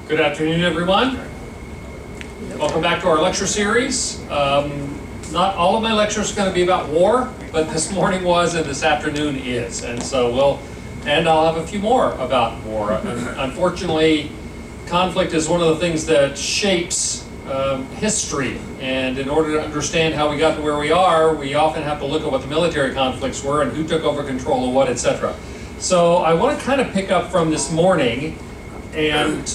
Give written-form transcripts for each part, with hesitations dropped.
Good afternoon, everyone. Welcome back to our lecture series. Not all of my lectures are going to be about war, but this morning was and this afternoon is. And so I'll have a few more about war. Unfortunately, conflict is one of the things that shapes history. And in order to understand how we got to where we are, we often have to look at what the military conflicts were and who took over control of what, etc. So I want to kind of pick up from this morning and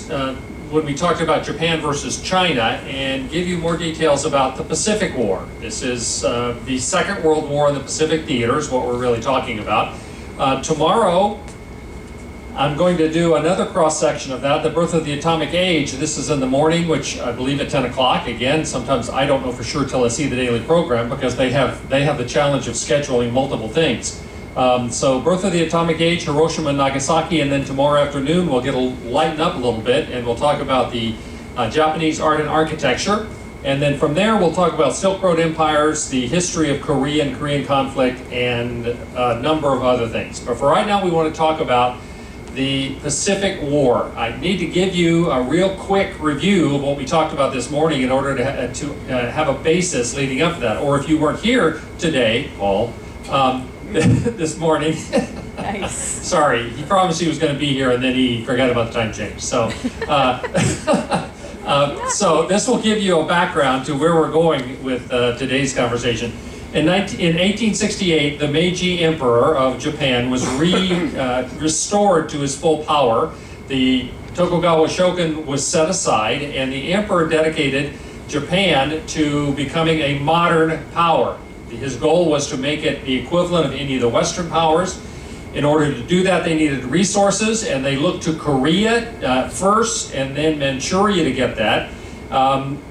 when we talked about Japan versus China and give you more details about the Pacific War. This is the Second World War in the Pacific theater is what we're really talking about. Tomorrow, I'm going to do another cross-section of that, the birth of the atomic age. This is in the morning, which I believe at 10 o'clock. Again, sometimes I don't know for sure till I see the daily program because they have the challenge of scheduling multiple things. So birth of the atomic age, Hiroshima and Nagasaki, and then tomorrow afternoon we'll lighten up a little bit and we'll talk about the Japanese art and architecture. And then from there we'll talk about Silk Road empires, the history of Korea and Korean conflict, and a number of other things. But for right now we want to talk about the Pacific War. I need to give you a real quick review of what we talked about this morning in order to have a basis leading up to that. Or if you weren't here today, Paul, this morning. Nice. Sorry, he promised he was going to be here and then he forgot about the time change. So, so this will give you a background to where we're going with today's conversation. In 1868, the Meiji Emperor of Japan was restored to his full power. The Tokugawa shogun was set aside, and the emperor dedicated Japan to becoming a modern power. His goal was to make it the equivalent of any of the Western powers. In order to do that, they needed resources, and they looked to Korea first, and then Manchuria to get that.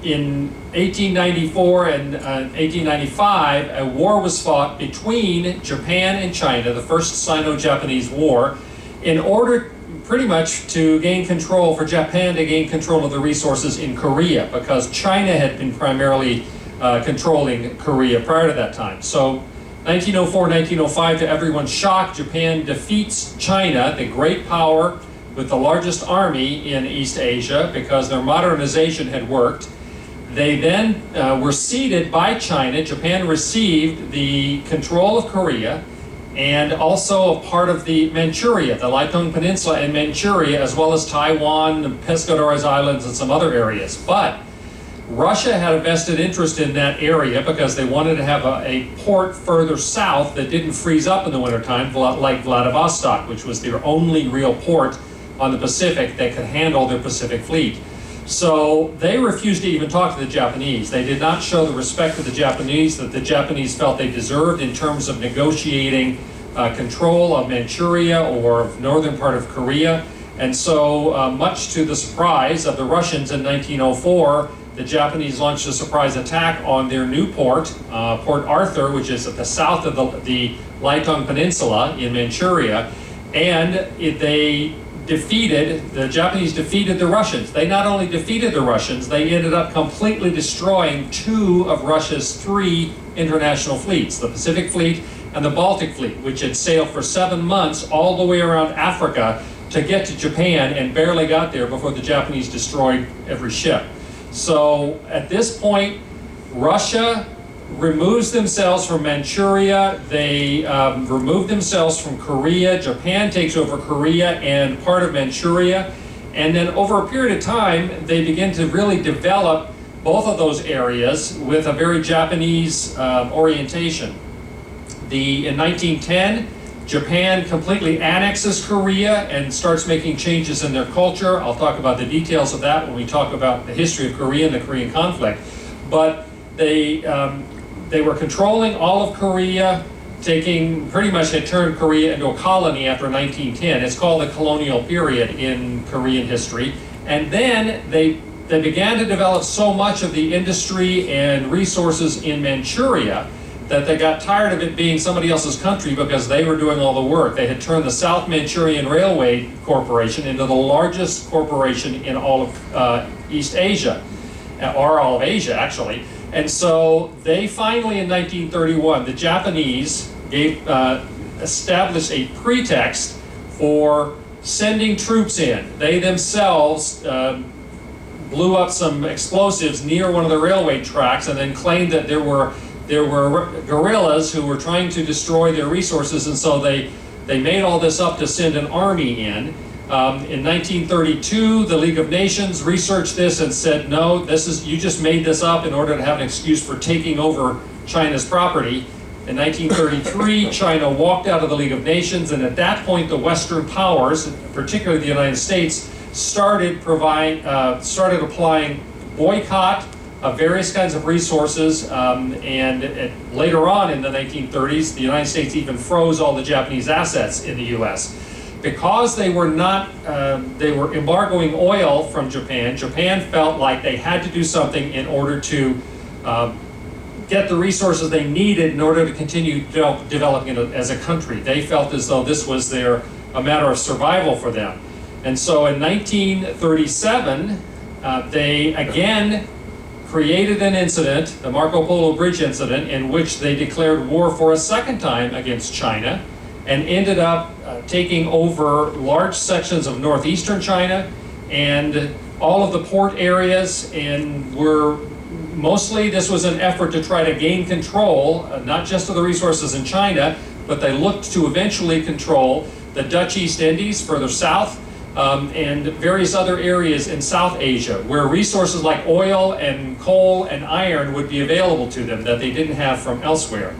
In 1894 and 1895, a war was fought between Japan and China, the first Sino-Japanese war, in order pretty much to gain control, for Japan to gain control of the resources in Korea, because China had been primarily controlling Korea prior to that time. So 1904, 1905, to everyone's shock, Japan defeats China, the great power with the largest army in East Asia, because their modernization had worked. They then were ceded by China. Japan received the control of Korea and also a part of the Manchuria, the Liaotung Peninsula and Manchuria, as well as Taiwan, the Pescadores Islands, and some other areas. But Russia had a vested interest in that area because they wanted to have a port further south that didn't freeze up in the wintertime, like Vladivostok, which was their only real port on the Pacific that could handle their Pacific fleet. So they refused to even talk to the Japanese. They did not show the respect to the Japanese that the Japanese felt they deserved in terms of negotiating control of Manchuria or of northern part of Korea. And so much to the surprise of the Russians in 1904, the Japanese launched a surprise attack on their new port, Port Arthur, which is at the south of the Liaotung Peninsula in Manchuria, and the Japanese defeated the Russians. They not only defeated the Russians, they ended up completely destroying two of Russia's three international fleets, the Pacific Fleet and the Baltic Fleet, which had sailed for 7 months all the way around Africa to get to Japan and barely got there before the Japanese destroyed every ship. So at this point, Russia removes themselves from Manchuria, they remove themselves from Korea, Japan takes over Korea and part of Manchuria, and then over a period of time, they begin to really develop both of those areas with a very Japanese orientation. In 1910, Japan completely annexes Korea and starts making changes in their culture. I'll talk about the details of that when we talk about the history of Korea and the Korean conflict. But they were controlling all of Korea, pretty much had turned Korea into a colony after 1910. It's called the colonial period in Korean history. And then they began to develop so much of the industry and resources in Manchuria that they got tired of it being somebody else's country because they were doing all the work. They had turned the South Manchurian Railway Corporation into the largest corporation in all of East Asia, or all of Asia actually. And so they finally in 1931, the Japanese established a pretext for sending troops in. They themselves blew up some explosives near one of the railway tracks and then claimed that there were guerrillas who were trying to destroy their resources, and so they made all this up to send an army in. In 1932, the League of Nations researched this and said, no, you just made this up in order to have an excuse for taking over China's property. In 1933, China walked out of the League of Nations, and at that point, the Western powers, particularly the United States, started applying boycott of various kinds of resources, and later on in the 1930s, the United States even froze all the Japanese assets in the U.S. Because they were embargoing oil from Japan. Japan felt like they had to do something in order to get the resources they needed in order to continue developing it as a country. They felt as though this was a matter of survival for them. And so in 1937, they again created an incident, the Marco Polo Bridge incident, in which they declared war for a second time against China and ended up taking over large sections of northeastern China and all of the port areas, and this was an effort to try to gain control, not just of the resources in China, but they looked to eventually control the Dutch East Indies further south, and various other areas in South Asia where resources like oil and coal and iron would be available to them that they didn't have from elsewhere.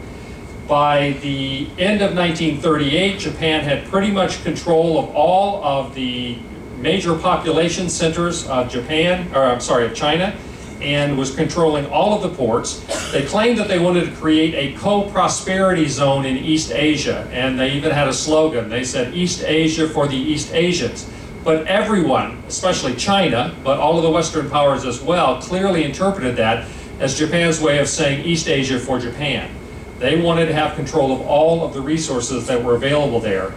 By the end of 1938, Japan had pretty much control of all of the major population centers of China, and was controlling all of the ports. They claimed that they wanted to create a co-prosperity zone in East Asia, and they even had a slogan. They said, East Asia for the East Asians. But everyone, especially China, but all of the Western powers as well, clearly interpreted that as Japan's way of saying East Asia for Japan. They wanted to have control of all of the resources that were available there.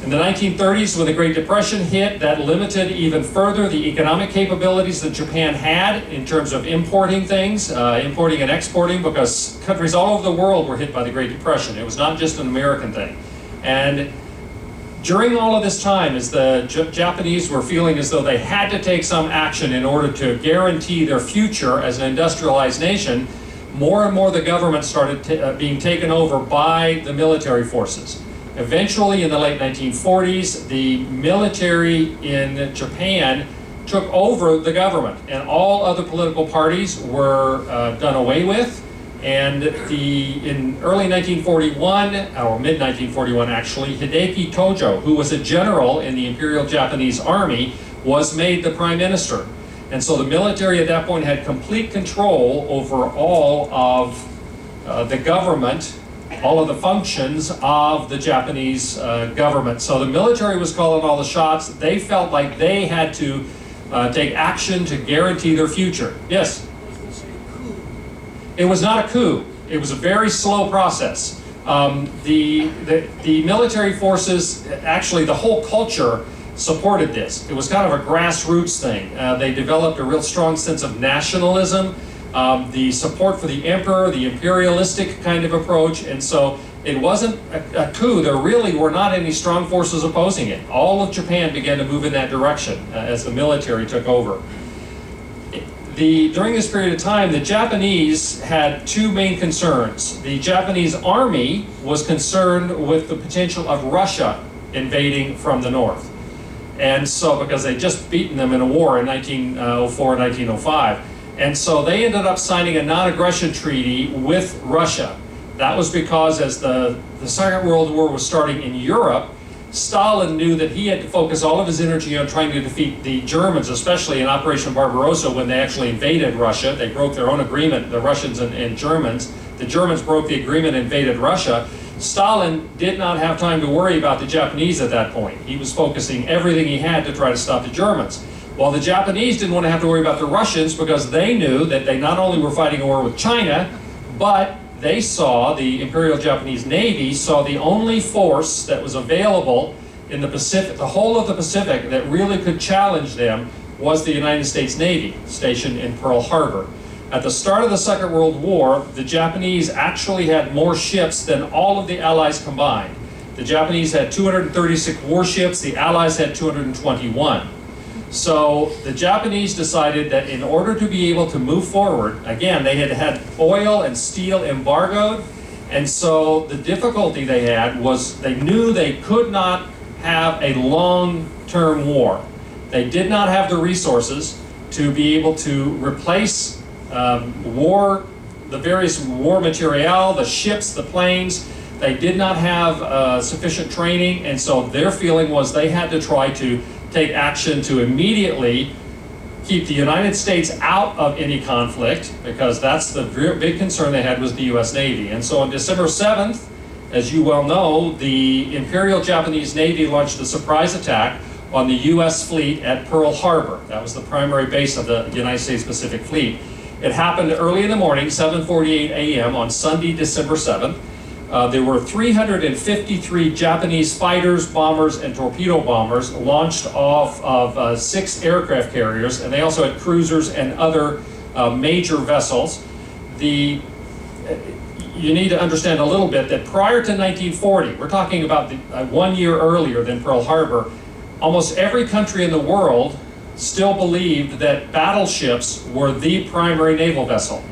In the 1930s, when the Great Depression hit, that limited even further the economic capabilities that Japan had in terms of importing things, importing and exporting, because countries all over the world were hit by the Great Depression. It was not just an American thing. And during all of this time, as the Japanese were feeling as though they had to take some action in order to guarantee their future as an industrialized nation, more and more the government started being taken over by the military forces. Eventually, in the late 1940s, the military in Japan took over the government, and all other political parties were done away with. And in early 1941, or mid-1941 actually, Hideki Tojo, who was a general in the Imperial Japanese Army, was made the prime minister. And so the military at that point had complete control over all of the government, all of the functions of the Japanese government. So the military was calling all the shots. They felt like they had to take action to guarantee their future. Yes? It was not a coup. It was a very slow process. The military forces, actually the whole culture, supported this. It was kind of a grassroots thing. They developed a real strong sense of nationalism, the support for the emperor, the imperialistic kind of approach, and so it wasn't a coup. There really were not any strong forces opposing it. All of Japan began to move in that direction as the military took over. During this period of time, the Japanese had two main concerns. The Japanese army was concerned with the potential of Russia invading from the north. And so, because they'd just beaten them in a war in 1904 and 1905. And so they ended up signing a non-aggression treaty with Russia. That was because as the Second World War was starting in Europe, Stalin knew that he had to focus all of his energy on trying to defeat the Germans, especially in Operation Barbarossa when they actually invaded Russia. They broke their own agreement, the Russians and Germans. The Germans broke the agreement and invaded Russia. Stalin did not have time to worry about the Japanese at that point. He was focusing everything he had to try to stop the Germans. While the Japanese didn't want to have to worry about the Russians because they knew that they not only were fighting a war with China, but they saw, the Imperial Japanese Navy saw the only force that was available in the Pacific, the whole of the Pacific, that really could challenge them was the United States Navy, stationed in Pearl Harbor. At the start of the Second World War, the Japanese actually had more ships than all of the Allies combined. The Japanese had 236 warships, the Allies had 221. So the Japanese decided that in order to be able to move forward, again, they had had oil and steel embargoed, and so the difficulty they had was they knew they could not have a long-term war. They did not have the resources to be able to replace the various war materiel, the ships, the planes. They did not have sufficient training, and so their feeling was they had to try to take action to immediately keep the United States out of any conflict, because that's the big concern they had was the US Navy. And so on December 7th, as you well know, the Imperial Japanese Navy launched a surprise attack on the US fleet at Pearl Harbor. That was the primary base of the United States Pacific Fleet. It happened early in the morning, 7:48 a.m. on Sunday, December 7th. There were 353 Japanese fighters, bombers, and torpedo bombers launched off of 6 aircraft carriers, and they also had cruisers and other major vessels. You need to understand a little bit that prior to 1940, we're talking about 1 year earlier than Pearl Harbor, almost every country in the world still believed that battleships were the primary naval vessel.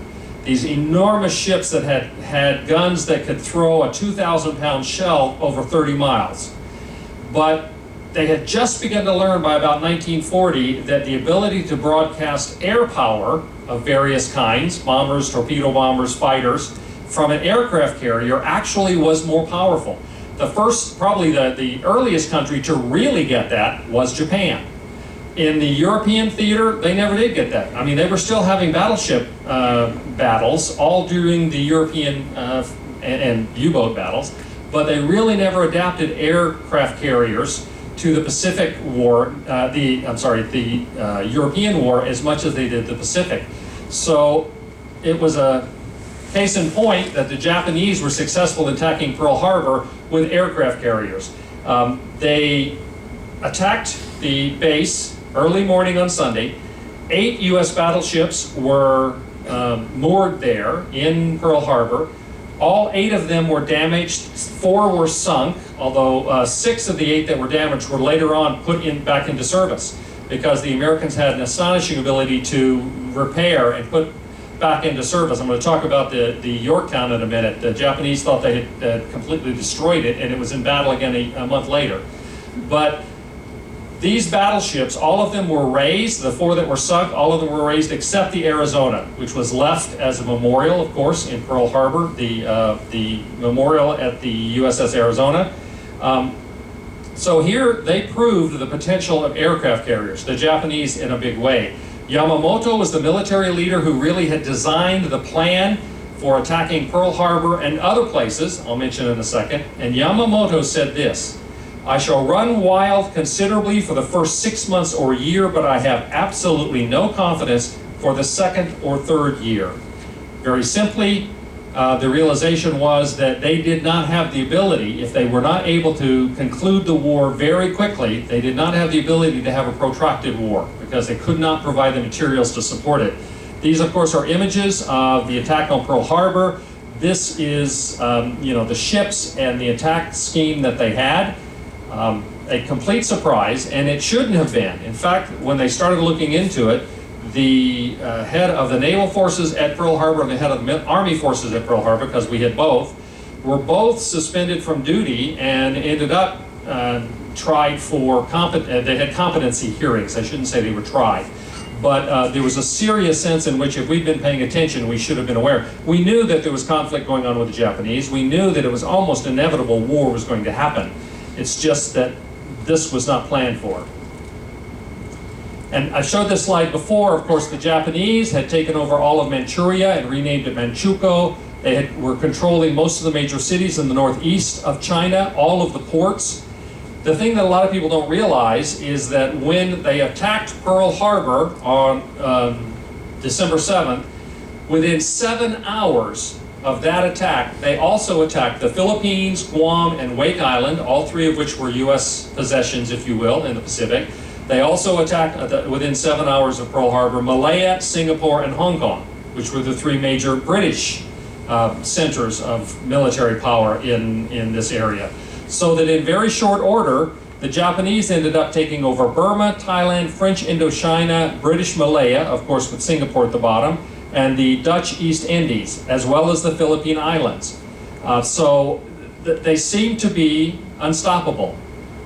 These enormous ships that had guns that could throw a 2,000-pound shell over 30 miles. But they had just begun to learn by about 1940 that the ability to broadcast air power of various kinds, bombers, torpedo bombers, fighters, from an aircraft carrier actually was more powerful. The first, probably the earliest country to really get that was Japan. In the European theater, they never did get that. I mean, they were still having battleship battles all during the European and U-boat battles, but they really never adapted aircraft carriers to the Pacific War, the European War as much as they did the Pacific. So it was a case in point that the Japanese were successful in attacking Pearl Harbor with aircraft carriers. They attacked the base early morning on Sunday. 8 U.S. battleships were moored there in Pearl Harbor. All 8 of them were damaged. 4 were sunk, although 6 of the 8 that were damaged were later on put back into service, because the Americans had an astonishing ability to repair and put back into service. I'm going to talk about the Yorktown in a minute. The Japanese thought they had completely destroyed it, and it was in battle again a month later. But these battleships, all of them were raised. The 4 that were sunk, all of them were raised except the Arizona, which was left as a memorial, of course, in Pearl Harbor, the memorial at the USS Arizona. So here they proved the potential of aircraft carriers, the Japanese in a big way. Yamamoto was the military leader who really had designed the plan for attacking Pearl Harbor and other places, I'll mention in a second. And Yamamoto said this: "I shall run wild considerably for the first 6 months or year, but I have absolutely no confidence for the second or third year." Very simply, the realization was that they did not have the ability, if they were not able to conclude the war very quickly, they did not have the ability to have a protracted war, because they could not provide the materials to support it. These, of course, are images of the attack on Pearl Harbor. This is, the ships and the attack scheme that they had. A complete surprise, and it shouldn't have been. In fact, when they started looking into it, the head of the naval forces at Pearl Harbor and the head of the Army forces at Pearl Harbor, because we had both, were both suspended from duty and ended up tried for they had competency hearings. I shouldn't say they were tried, but there was a serious sense in which, if we'd been paying attention, we should have been aware. We knew that there was conflict going on with the Japanese. We knew that it was almost inevitable war was going to happen. It's just that this was not planned for. And I showed this slide before. Of course, the Japanese had taken over all of Manchuria and renamed it Manchukuo. They were controlling most of the major cities in the northeast of China, all of the ports. The thing that a lot of people don't realize is that when they attacked Pearl Harbor on December 7th, within 7 hours of that attack, they also attacked the Philippines, Guam, and Wake Island, all 3 of which were U.S. possessions, if you will, in the Pacific. They also attacked, within 7 hours of Pearl Harbor, Malaya, Singapore, and Hong Kong, which were the 3 major British centers of military power in this area. So that in very short order, the Japanese ended up taking over Burma, Thailand, French Indochina, British Malaya, of course with Singapore at the bottom, and the Dutch East Indies, as well as the Philippine Islands. They seemed to be unstoppable.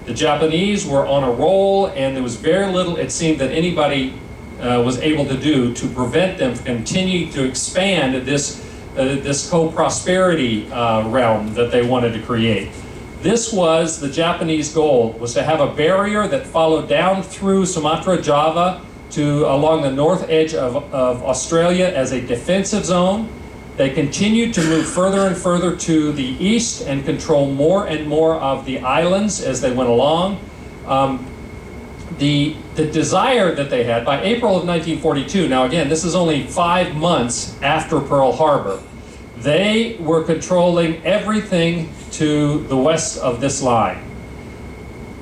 The Japanese were on a roll, and there was very little, it seemed, that anybody was able to do to prevent them from continuing to expand this co-prosperity realm that they wanted to create. This was the Japanese goal, was to have a barrier that followed down through Sumatra, Java, to along the north edge of Australia as a defensive zone. They continued to move further and further to the east and control more and more of the islands as they went along. The desire that they had, by April of 1942, now again, this is only 5 months after Pearl Harbor, they were controlling everything to the west of this line.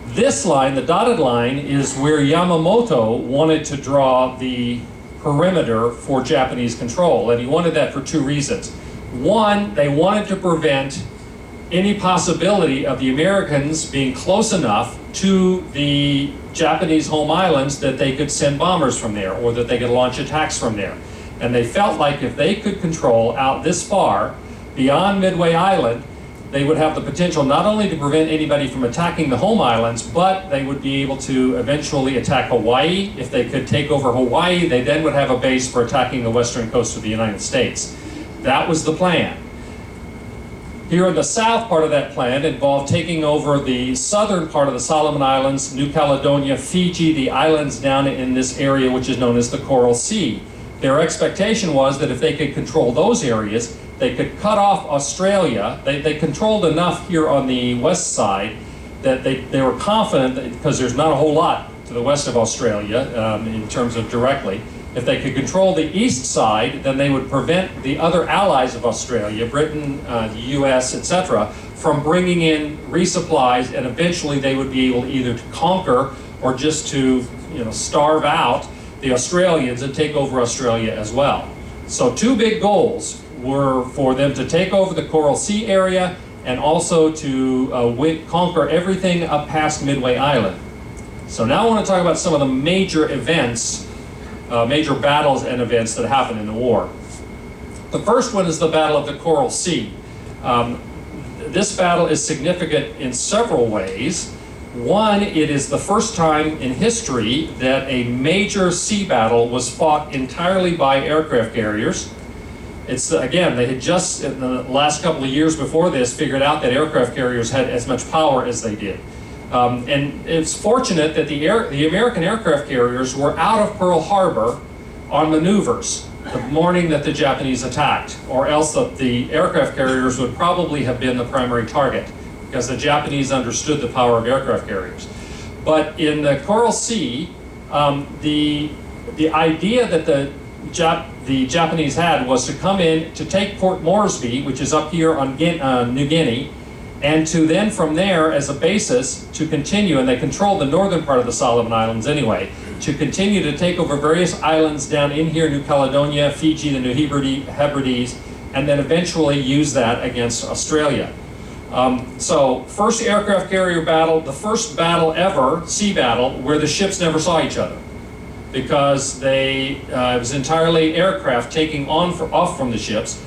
This line, the dotted line, is where Yamamoto wanted to draw the perimeter for Japanese control, and he wanted that for 2 reasons. One, they wanted to prevent any possibility of the Americans being close enough to the Japanese home islands that they could send bombers from there, or that they could launch attacks from there. And they felt like if they could control out this far, beyond Midway Island, they would have the potential not only to prevent anybody from attacking the home islands, but they would be able to eventually attack Hawaii. If they could take over Hawaii, they then would have a base for attacking the western coast of the United States. That was the plan. Here in the south part of that plan involved taking over the southern part of the Solomon Islands, New Caledonia, Fiji, the islands down in this area which is known as the Coral Sea. Their expectation was that if they could control those areas, they could cut off Australia. They controlled enough here on the west side that they were confident, because there's not a whole lot to the west of Australia in terms of directly. If they could control the east side, then they would prevent the other allies of Australia, Britain, the US, etc., from bringing in resupplies, and eventually they would be able either to conquer or just to starve out the Australians and take over Australia as well. So 2 big goals were for them to take over the Coral Sea area and also to conquer everything up past Midway Island. So now I want to talk about some of the major events, major battles and events that happened in the war. The first one is the Battle of the Coral Sea. This battle is significant in several ways. One, it is the first time in history that a major sea battle was fought entirely by aircraft carriers. It's, again, they had just, in the last couple of years before this, figured out that aircraft carriers had as much power as they did. And it's fortunate that the American aircraft carriers were out of Pearl Harbor on maneuvers the morning that the Japanese attacked, or else the aircraft carriers would probably have been the primary target, because the Japanese understood the power of aircraft carriers. But in the Coral Sea, the idea that the Japanese had was to come in to take Port Moresby, which is up here on New Guinea, and to then from there as a basis to continue, and they controlled the northern part of the Solomon Islands anyway, to continue to take over various islands down in here, New Caledonia, Fiji, the New Hebrides, and then eventually use that against Australia. So first aircraft carrier battle, the first battle ever, sea battle, where the ships never saw each other, because it was entirely aircraft taking off from the ships.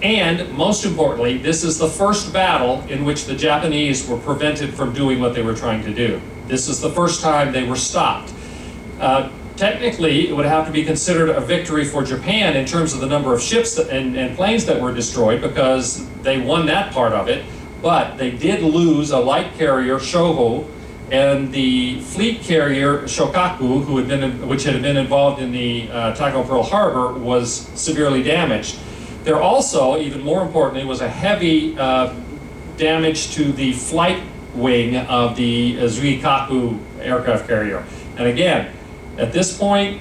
And most importantly, this is the first battle in which the Japanese were prevented from doing what they were trying to do. This is the first time they were stopped. Technically, it would have to be considered a victory for Japan in terms of the number of ships and planes that were destroyed, because they won that part of it. But they did lose a light carrier, Shoho, and the fleet carrier, Shokaku, which had been involved in the attack on Pearl Harbor, was severely damaged. There also, even more importantly, was a heavy damage to the flight wing of the Zuikaku aircraft carrier. And again, at this point,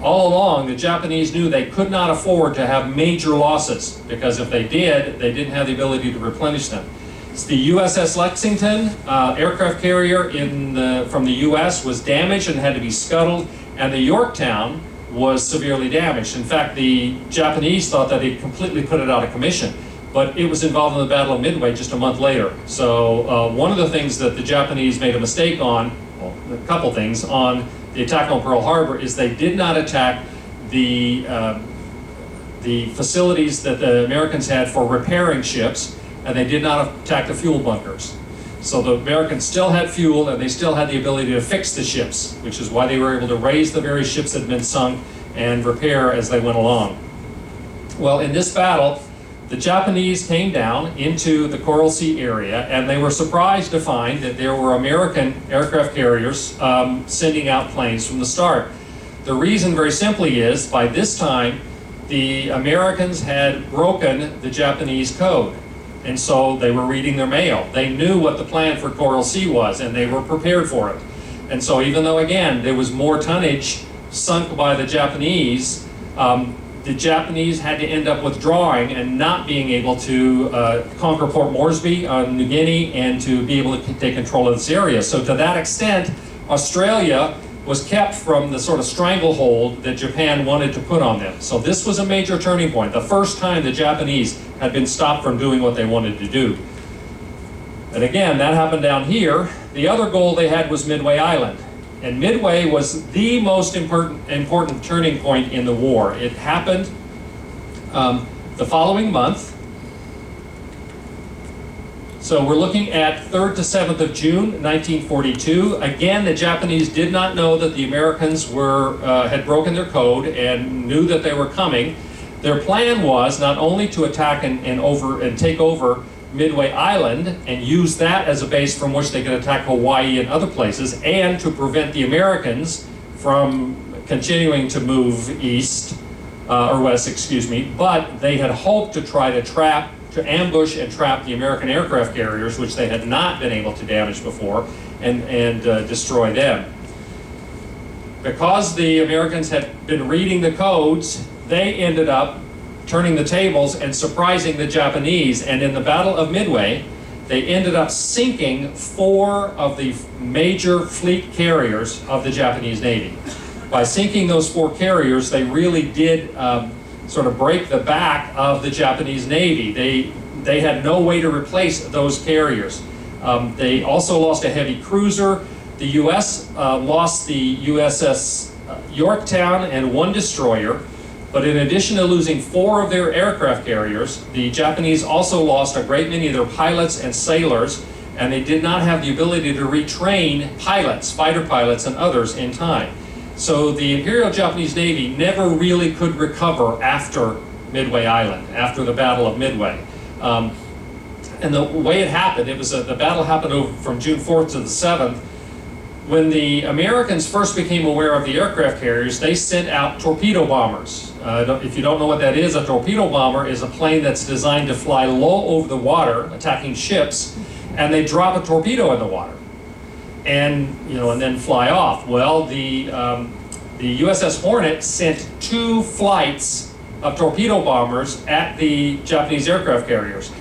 all along, the Japanese knew they could not afford to have major losses, because if they did, they didn't have the ability to replenish them. The USS Lexington aircraft carrier from the US was damaged and had to be scuttled, and the Yorktown was severely damaged. In fact, the Japanese thought that they'd completely put it out of commission. but it was involved in the Battle of Midway just a month later. So one of the things that the Japanese made a mistake on, well, a couple things, on the attack on Pearl Harbor is they did not attack the facilities that the Americans had for repairing ships, and they did not attack the fuel bunkers. So the Americans still had fuel, and they still had the ability to fix the ships, which is why they were able to raise the various ships that had been sunk and repair as they went along. Well, in this battle, the Japanese came down into the Coral Sea area, and they were surprised to find that there were American aircraft carriers sending out planes from the start. The reason, very simply, is by this time, the Americans had broken the Japanese code. And so they were reading their mail. They knew what the plan for Coral Sea was, and they were prepared for it. And so even though, again, there was more tonnage sunk by the Japanese had to end up withdrawing and not being able to conquer Port Moresby on New Guinea and to be able to take control of this area. So to that extent, Australia was kept from the sort of stranglehold that Japan wanted to put on them. So this was a major turning point, the first time the Japanese had been stopped from doing what they wanted to do. And again, that happened down here. The other goal they had was Midway Island. And Midway was the most important turning point in the war. It happened the following month. So we're looking at 3rd to 7th of June, 1942. Again, the Japanese did not know that the Americans had broken their code and knew that they were coming. Their plan was not only to attack and take over Midway Island and use that as a base from which they could attack Hawaii and other places, and to prevent the Americans from continuing to move east, or west, excuse me, but they had hoped to try to ambush and trap the American aircraft carriers, which they had not been able to damage before, and destroy them. Because the Americans had been reading the codes, they ended up turning the tables and surprising the Japanese. And in the Battle of Midway, they ended up sinking 4 of the major fleet carriers of the Japanese Navy. By sinking those 4 carriers, they really did sort of break the back of the Japanese Navy. They had no way to replace those carriers. They also lost a heavy cruiser. The U.S. lost the USS Yorktown and 1 destroyer. But in addition to losing 4 of their aircraft carriers, the Japanese also lost a great many of their pilots and sailors, and they did not have the ability to retrain pilots, fighter pilots and others in time. So the Imperial Japanese Navy never really could recover after Midway Island, after the Battle of Midway. And the way it happened, the battle happened from June 4th to the 7th. When the Americans first became aware of the aircraft carriers, they sent out torpedo bombers. If you don't know what that is, a torpedo bomber is a plane that's designed to fly low over the water, attacking ships, and they drop a torpedo in the water, and then fly off. Well, the USS Hornet sent 2 flights of torpedo bombers at the Japanese aircraft carriers.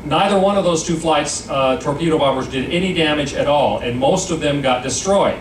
Neither one of those 2 flights, torpedo bombers, did any damage at all, and most of them got destroyed.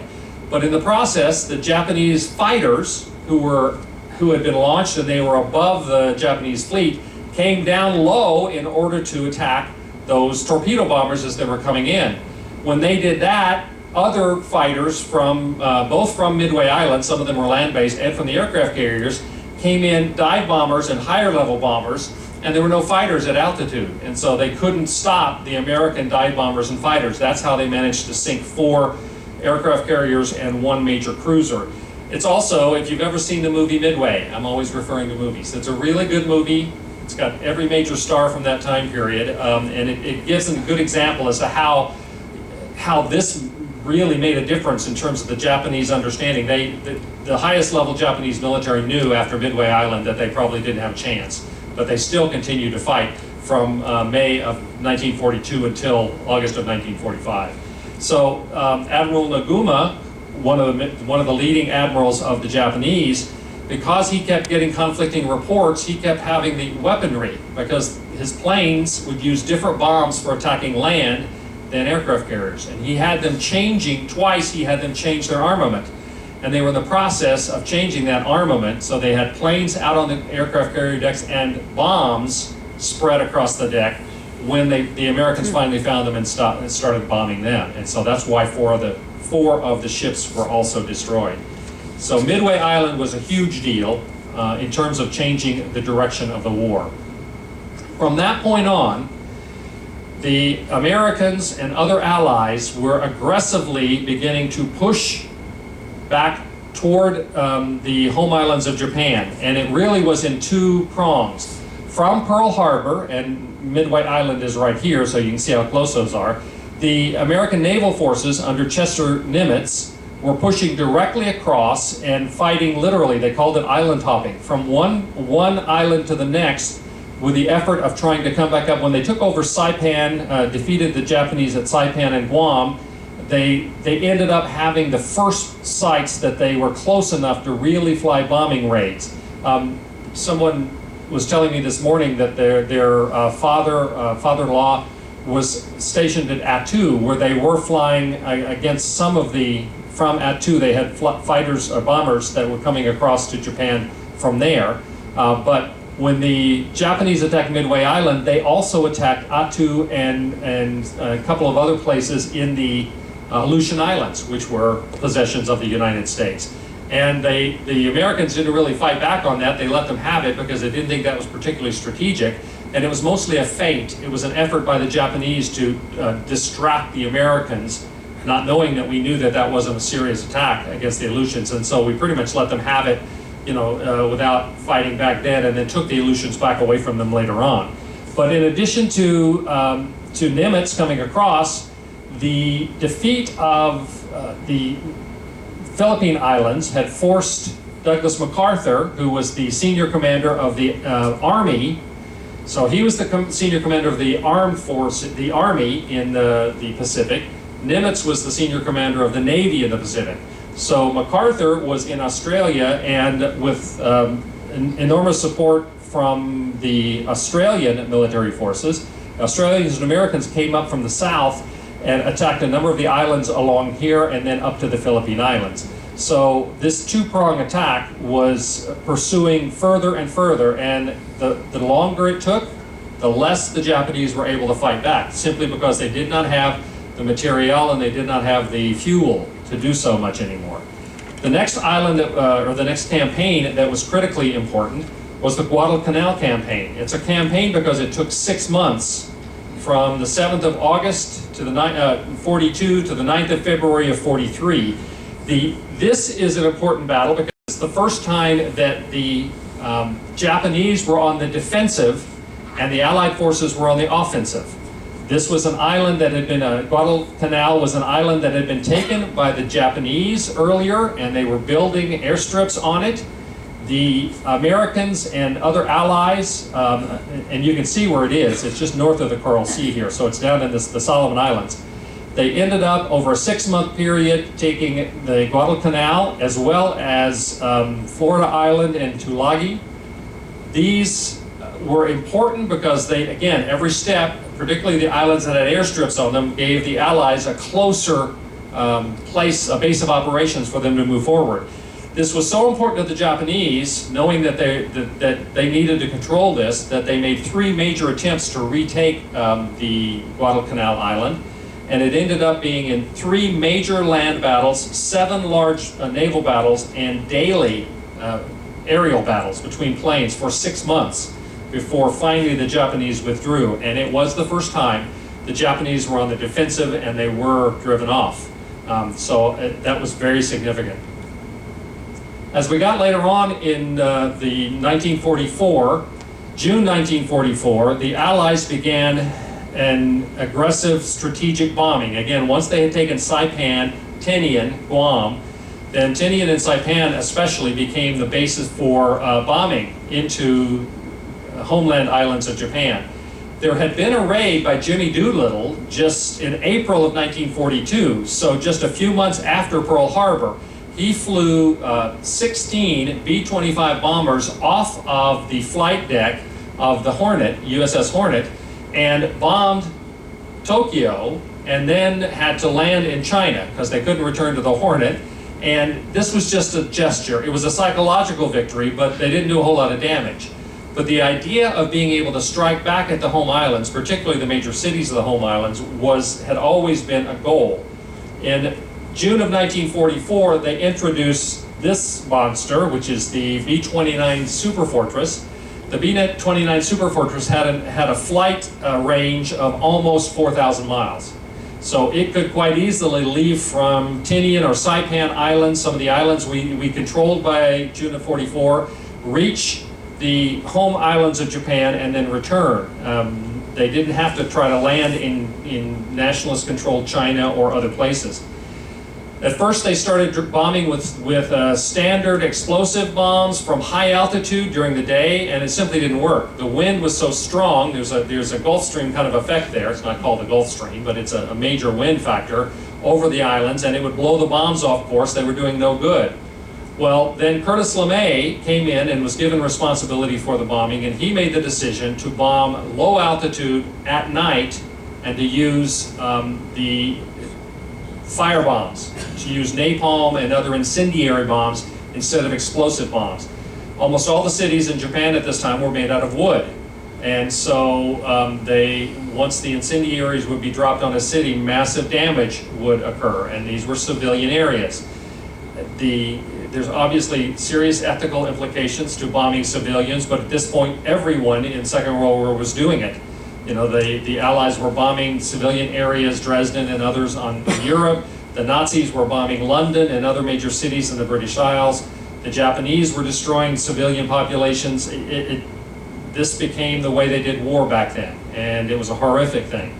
But in the process, the Japanese fighters, who had been launched and they were above the Japanese fleet, came down low in order to attack those torpedo bombers as they were coming in. When they did that, other fighters from both from Midway Island, some of them were land-based, and from the aircraft carriers, came in, dive bombers and higher level bombers, and there were no fighters at altitude. And so they couldn't stop the American dive bombers and fighters. That's how they managed to sink 4 aircraft carriers and 1 major cruiser. It's also, if you've ever seen the movie Midway, I'm always referring to movies. It's a really good movie. It's got every major star from that time period, and it gives a good example as to how this really made a difference in terms of the Japanese understanding. The highest level Japanese military knew after Midway Island that they probably didn't have a chance, but they still continued to fight from May of 1942 until August of 1945. So Admiral Naguma, one of the leading admirals of the Japanese, because he kept getting conflicting reports, he kept having the weaponry, because his planes would use different bombs for attacking land than aircraft carriers. And he had them changing, twice he had them change their armament. And they were in the process of changing that armament, so they had planes out on the aircraft carrier decks and bombs spread across the deck when the Americans finally found them and started bombing them. And so that's why four of the ships were also destroyed. So Midway Island was a huge deal in terms of changing the direction of the war. From that point on, the Americans and other allies were aggressively beginning to push back toward the home islands of Japan, and it really was in two prongs. From Pearl Harbor, and Midway Island is right here, so you can see how close those are, the American naval forces under Chester Nimitz were pushing directly across and fighting literally, they called it island hopping, from one island to the next, with the effort of trying to come back up. When they took over Saipan, defeated the Japanese at Saipan and Guam, they ended up having the first sites that they were close enough to really fly bombing raids. Someone was telling me this morning that their father-in-law was stationed at Attu, where they were flying against some of from Attu, they had fighters or bombers that were coming across to Japan from there. But when the Japanese attacked Midway Island, they also attacked Attu and a couple of other places in the Aleutian Islands, which were possessions of the United States. And the Americans didn't really fight back on that. They let them have it because they didn't think that was particularly strategic. And it was mostly a feint. It was an effort by the Japanese to distract the Americans, not knowing that we knew that that wasn't a serious attack against the Aleutians. And so we pretty much let them have it, without fighting back then, and then took the Aleutians back away from them later on. But in addition to Nimitz coming across, the defeat of the Philippine Islands had forced Douglas MacArthur, who was the senior commander of the Army. So he was the senior commander of the armed force, the Army in the Pacific. Nimitz was the senior commander of the Navy in the Pacific. So MacArthur was in Australia, and with enormous support from the Australian military forces, Australians and Americans came up from the south and attacked a number of the islands along here and then up to the Philippine Islands. So this two-prong attack was pursuing further and further, and the longer it took, the less the Japanese were able to fight back, simply because they did not have the materiel and they did not have the fuel to do so much anymore. The next island, or the next campaign that was critically important was the Guadalcanal Campaign. It's a campaign because it took 6 months from the 7th of August to the 42 to the 9th of February of 43. This is an important battle because it's the first time that the Japanese were on the defensive and the Allied forces were on the offensive. This was an island that had been, Guadalcanal was an island that had been taken by the Japanese earlier, and they were building airstrips on it. The Americans and other allies, and you can see where it is, it's just north of the Coral Sea here, so it's down in the Solomon Islands. They ended up over a 6-month period taking the Guadalcanal as well as Florida Island and Tulagi. These were important because they, again, every step, particularly the islands that had airstrips on them, gave the Allies a closer a base of operations for them to move forward. This was so important to the Japanese, knowing that they needed to control this, that they made 3 major attempts to retake the Guadalcanal Island, and it ended up being in 3 major land battles, 7 large naval battles, and daily aerial battles between planes for 6 months before finally the Japanese withdrew. And it was the first time the Japanese were on the defensive and they were driven off. That was very significant. As we got later on in the 1944, June 1944, the Allies began an aggressive strategic bombing. Again, once they had taken Saipan, Tinian, Guam, then Tinian and Saipan especially became the basis for bombing into homeland islands of Japan. There had been a raid by Jimmy Doolittle just in April of 1942, so just a few months after Pearl Harbor. He flew 16 B-25 bombers off of the flight deck of the Hornet, USS Hornet, and bombed Tokyo, and then had to land in China because they couldn't return to the Hornet. And this was just a gesture. It was a psychological victory, but they didn't do a whole lot of damage. But the idea of being able to strike back at the home islands, particularly the major cities of the home islands, had always been a goal. In June of 1944, they introduced this monster, which is the B-29 Superfortress. The B-29 Superfortress had a flight range of almost 4,000 miles. So it could quite easily leave from Tinian or Saipan Islands, some of the islands we controlled by June of 44, reach the home islands of Japan and then return. They didn't have to try to land in nationalist-controlled China or other places. At first, they started bombing with standard explosive bombs from high altitude during the day, and it simply didn't work. The wind was so strong. There's a Gulf Stream kind of effect there. It's not called the Gulf Stream, but it's a major wind factor over the islands, and it would blow the bombs off course. They were doing no good. Well, then Curtis LeMay came in and was given responsibility for the bombing, and he made the decision to bomb low altitude at night and to use the fire bombs, to use napalm and other incendiary bombs instead of explosive bombs. Almost all the cities in Japan at this time were made out of wood. And so once the incendiaries would be dropped on a city, massive damage would occur, and these were civilian areas. There's obviously serious ethical implications to bombing civilians, but at this point, everyone in Second World War was doing it. You know, the Allies were bombing civilian areas, Dresden and others in Europe. The Nazis were bombing London and other major cities in the British Isles. The Japanese were destroying civilian populations. This became the way they did war back then, and it was a horrific thing.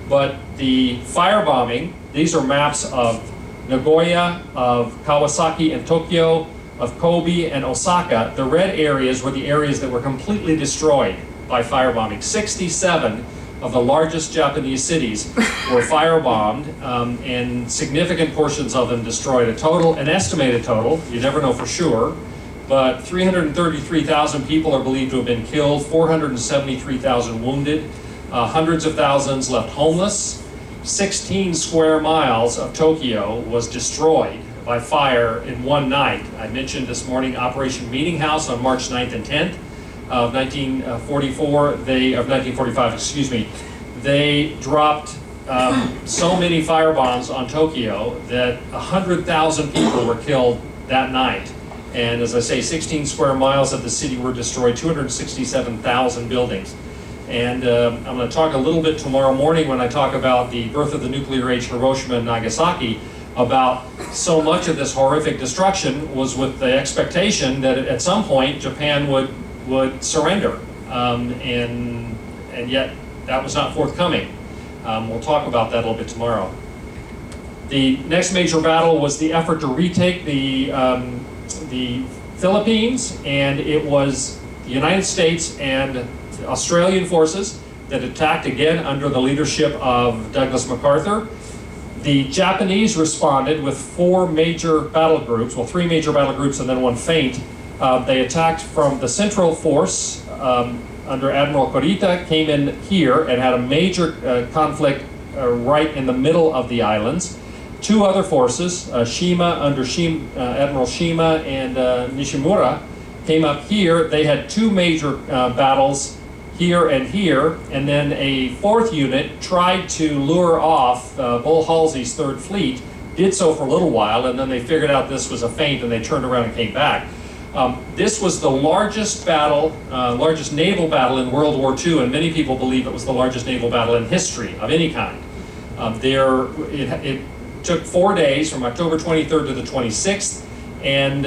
But the firebombing, these are maps of Nagoya, of Kawasaki and Tokyo, of Kobe and Osaka. The red areas were the areas that were completely destroyed by firebombing. 67 of the largest Japanese cities were firebombed, and significant portions of them destroyed. An estimated total, you never know for sure, but 333,000 people are believed to have been killed, 473,000 wounded, hundreds of thousands left homeless. 16 square miles of Tokyo was destroyed by fire in one night. I mentioned this morning Operation Meeting House on March 9th and 10th. Of 1945, excuse me, they dropped so many firebombs on Tokyo that 100,000 people were killed that night. And as I say, 16 square miles of the city were destroyed, 267,000 buildings. And I'm going to talk a little bit tomorrow morning when I talk about the birth of the nuclear age, Hiroshima and Nagasaki, about so much of this horrific destruction was with the expectation that at some point Japan would surrender, and yet that was not forthcoming. We'll talk about that a little bit tomorrow. The next major battle was the effort to retake the Philippines, and it was the United States and Australian forces that attacked again under the leadership of Douglas MacArthur. The Japanese responded with three major battle groups and then one feint. They attacked from the Central Force under Admiral Kurita, came in here and had a major conflict right in the middle of the islands. Two other forces, Shima under Admiral Shima and Nishimura, came up here. They had two major battles here, and then a fourth unit tried to lure off Bull Halsey's Third Fleet, did so for a little while, and then they figured out this was a feint and they turned around and came back. This was the largest naval battle in World War II, and many people believe it was the largest naval battle in history of any kind. It took 4 days from October 23rd to the 26th, and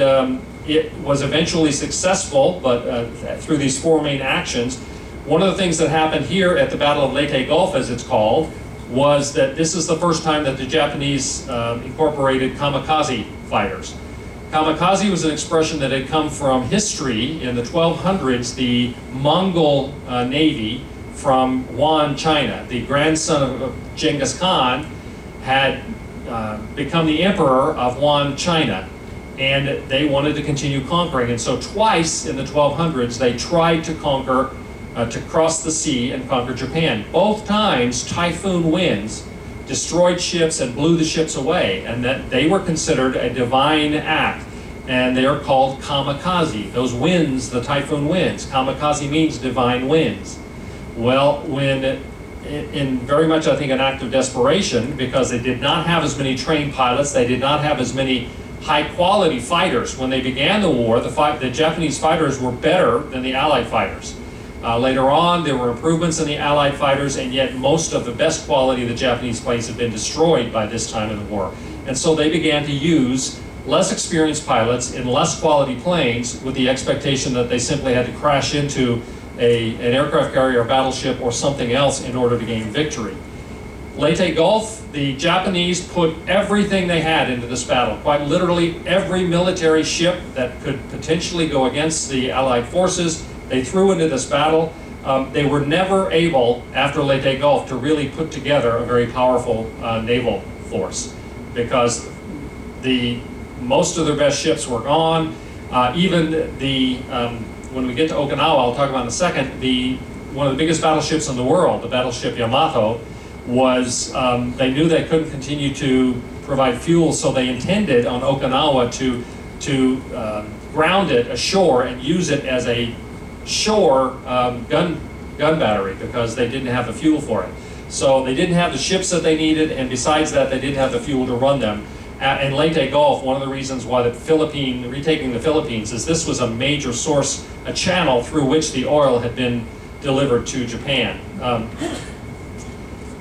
it was eventually successful, but through these four main actions. One of the things that happened here at the Battle of Leyte Gulf, as it's called, was that this is the first time that the Japanese incorporated kamikaze fighters. Kamikaze was an expression that had come from history. In the 1200s, the Mongol Navy from Yuan, China, the grandson of Genghis Khan, had become the emperor of Yuan, China, and they wanted to continue conquering. And so twice in the 1200s, they tried to cross the sea and conquer Japan. Both times, typhoon winds destroyed ships and blew the ships away, and that they were considered a divine act. and they are called kamikaze. Those winds, the typhoon winds. Kamikaze means divine winds. Well, when in very much, I think, an act of desperation, because they did not have as many trained pilots, they did not have as many high-quality fighters. When they began the war, the Japanese fighters were better than the Allied fighters. Later on, there were improvements in the Allied fighters, and yet most of the best quality of the Japanese planes had been destroyed by this time in the war. And so they began to use less experienced pilots in less quality planes with the expectation that they simply had to crash into an aircraft carrier, a battleship, or something else in order to gain victory. Leyte Gulf, the Japanese put everything they had into this battle. Quite literally, every military ship that could potentially go against the Allied forces, they threw into this battle. They were never able, after Leyte Gulf, to really put together a very powerful naval force, because most of their best ships were gone. Even when we get to Okinawa, I'll talk about in a second, one of the biggest battleships in the world, the battleship Yamato, was, they knew they couldn't continue to provide fuel, so they intended on Okinawa to ground it ashore and use it as a shore gun battery, because they didn't have the fuel for it. So they didn't have the ships that they needed, and besides that, they didn't have the fuel to run them. In Leyte Gulf, one of the reasons why retaking the Philippines is this was a major source, a channel through which the oil had been delivered to Japan.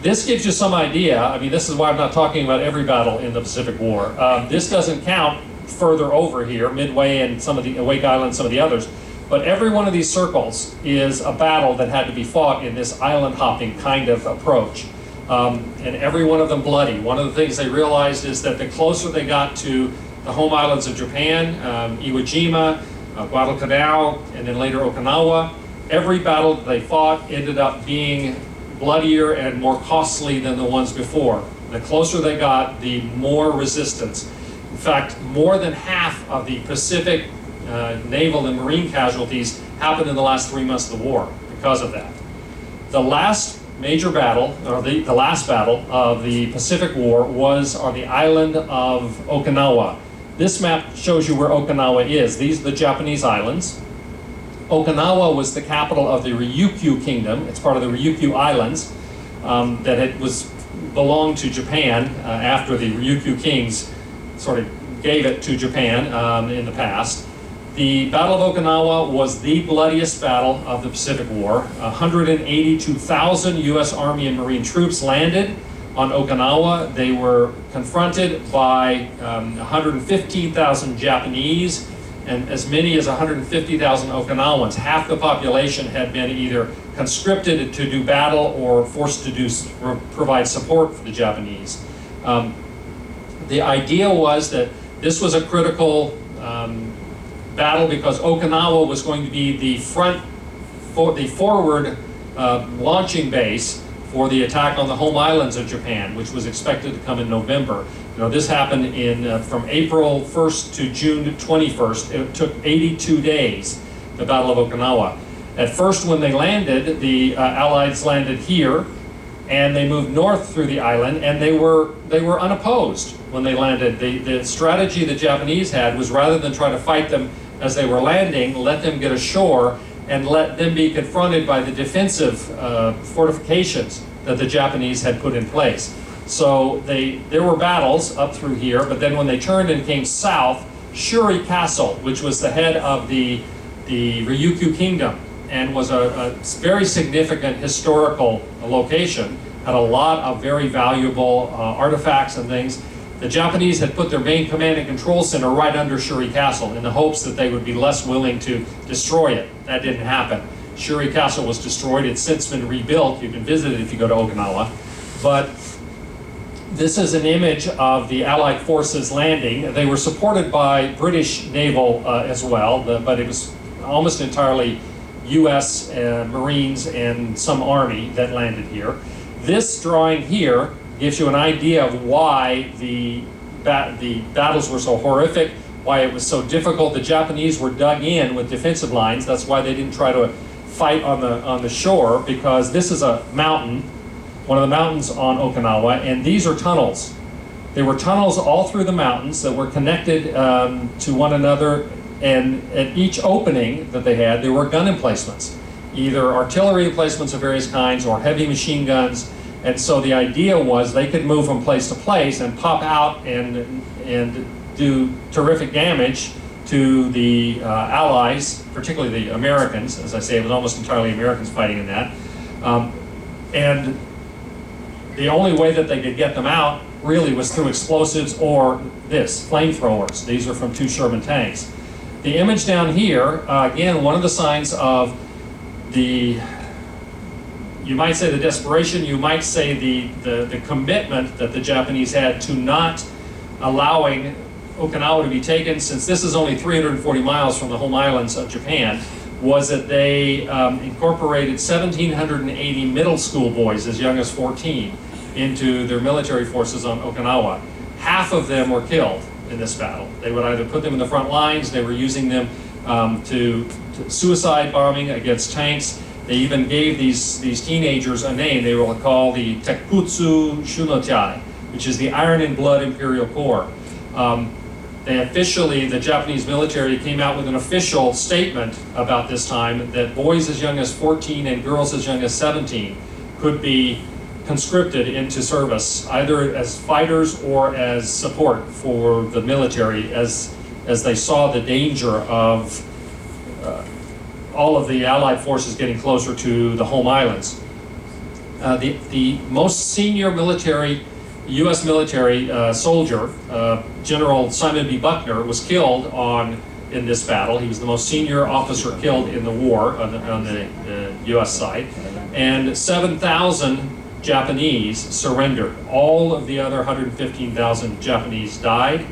This gives you some idea. I mean, this is why I'm not talking about every battle in the Pacific War. This doesn't count further over here, Midway and some of the Wake Island, some of the others. But every one of these circles is a battle that had to be fought in this island hopping kind of approach. And every one of them bloody. One of the things they realized is that the closer they got to the home islands of Japan, Iwo Jima, Guadalcanal, and then later Okinawa, every battle that they fought ended up being bloodier and more costly than the ones before. The closer they got, the more resistance. In fact, more than half of the Pacific naval and marine casualties happened in the last 3 months of the war because of that. The last major battle, or the last battle of the Pacific War, was on the island of Okinawa. This map shows you where Okinawa is. These are the Japanese islands. Okinawa was the capital of the Ryukyu Kingdom. It's part of the Ryukyu Islands that belonged to Japan after the Ryukyu kings sort of gave it to Japan in the past. The Battle of Okinawa was the bloodiest battle of the Pacific War. 182,000 U.S. Army and Marine troops landed on Okinawa. They were confronted by 115,000 Japanese and as many as 150,000 Okinawans. Half the population had been either conscripted to do battle or forced to provide support for the Japanese. The idea was that this was a critical battle because Okinawa was going to be the forward launching base for the attack on the home islands of Japan, which was expected to come in November. You know, this happened from April 1st to June 21st. It took 82 days, the Battle of Okinawa. At first, when they landed, the Allies landed here, and they moved north through the island, and they were unopposed when they landed. The strategy the Japanese had was, rather than try to fight them as they were landing, let them get ashore and let them be confronted by the defensive fortifications that the Japanese had put in place. So there were battles up through here, but then when they turned and came south, Shuri Castle, which was the head of the Ryukyu Kingdom and was a very significant historical location, had a lot of very valuable artifacts and things. The Japanese had put their main command and control center right under Shuri Castle in the hopes that they would be less willing to destroy it. That didn't happen. Shuri Castle was destroyed. It's since been rebuilt. You can visit it if you go to Okinawa. But this is an image of the Allied forces landing. They were supported by British naval as well, but it was almost entirely U.S. Marines and some Army that landed here. This drawing here gives you an idea of why the battles were so horrific, why it was so difficult. The Japanese were dug in with defensive lines. That's why they didn't try to fight on the shore, because this is a mountain, one of the mountains on Okinawa, and these are tunnels. There were tunnels all through the mountains that were connected to one another, and at each opening that they had, there were gun emplacements, either artillery emplacements of various kinds or heavy machine guns. And so the idea was they could move from place to place and pop out and do terrific damage to the Allies, particularly the Americans. As I say, it was almost entirely Americans fighting in that. And the only way that they could get them out really was through explosives or flamethrowers. These are from 2 Sherman tanks. The image down here, again, one of the signs of the, you might say the desperation, you might say the commitment that the Japanese had to not allowing Okinawa to be taken, since this is only 340 miles from the home islands of Japan, was that they incorporated 1,780 middle school boys as young as 14 into their military forces on Okinawa. Half of them were killed in this battle. They would either put them in the front lines, they were using them to suicide bombing against tanks. They even gave these teenagers a name. They were called the Tekkutsu Shunotai, which is the Iron and Blood Imperial Corps. The Japanese military came out with an official statement about this time that boys as young as 14 and girls as young as 17 could be conscripted into service, either as fighters or as support for the military, as they saw the danger of all of the Allied forces getting closer to the home islands. The most senior U.S. military soldier, General Simon B. Buckner, was killed in this battle. He was the most senior officer killed in the war on the U.S. side. And 7,000 Japanese surrendered. All of the other 115,000 Japanese died,